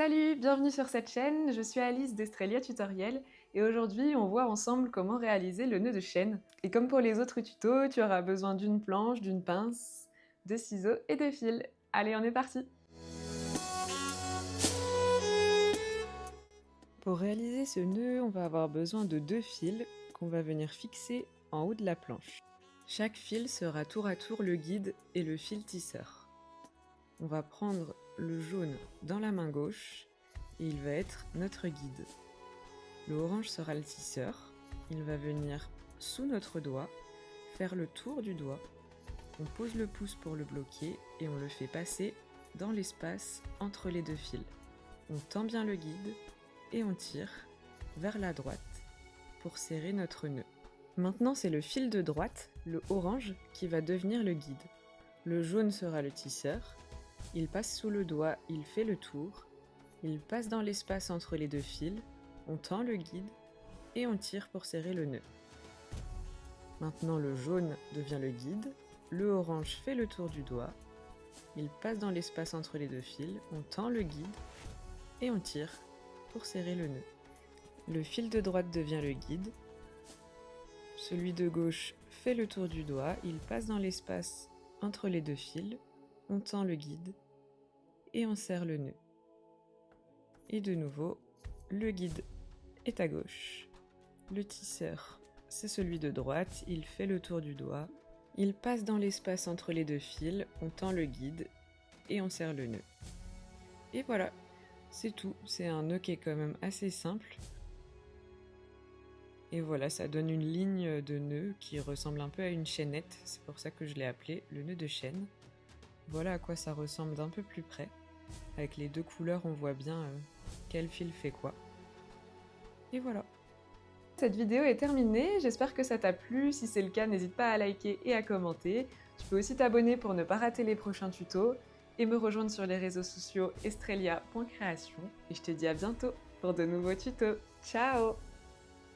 Salut, bienvenue sur cette chaîne, je suis Alice d'Estrelia Tutoriel et aujourd'hui on voit ensemble comment réaliser le nœud de chaîne. Et comme pour les autres tutos, tu auras besoin d'une planche, d'une pince, de ciseaux et de fils. Allez, on est parti! Pour réaliser ce nœud, on va avoir besoin de 2 fils qu'on va venir fixer en haut de la planche. Chaque fil sera tour à tour le guide et le fil tisseur. On va prendre le jaune dans la main gauche et il va être notre guide. Le orange sera le tisseur. Il va venir sous notre doigt, faire le tour du doigt. On pose le pouce pour le bloquer et on le fait passer dans l'espace entre les 2 fils. On tend bien le guide et on tire vers la droite pour serrer notre nœud. Maintenant, c'est le fil de droite, le orange, qui va devenir le guide. Le jaune sera le tisseur. Il passe sous le doigt, il fait le tour, il passe dans l'espace entre les 2 fils, on tend le guide et on tire pour serrer le nœud. Maintenant le jaune devient le guide, le orange fait le tour du doigt, il passe dans l'espace entre les 2 fils, on tend le guide et on tire pour serrer le nœud. Le fil de droite devient le guide, celui de gauche fait le tour du doigt, il passe dans l'espace entre les 2 fils, on tend le guide et on serre le nœud. Et de nouveau, le guide est à gauche. Le tisseur, c'est celui de droite, il fait le tour du doigt, il passe dans l'espace entre les 2 fils, on tend le guide et on serre le nœud. Et voilà, c'est tout, c'est un nœud qui est quand même assez simple. Et voilà, ça donne une ligne de nœud qui ressemble un peu à une chaînette, c'est pour ça que je l'ai appelé le nœud de chaîne. Voilà à quoi ça ressemble d'un peu plus près. Avec les 2 couleurs, on voit bien quel fil fait quoi. Et voilà. Cette vidéo est terminée, j'espère que ça t'a plu. Si c'est le cas, n'hésite pas à liker et à commenter. Tu peux aussi t'abonner pour ne pas rater les prochains tutos et me rejoindre sur les réseaux sociaux estrelia.creation. Et je te dis à bientôt pour de nouveaux tutos. Ciao!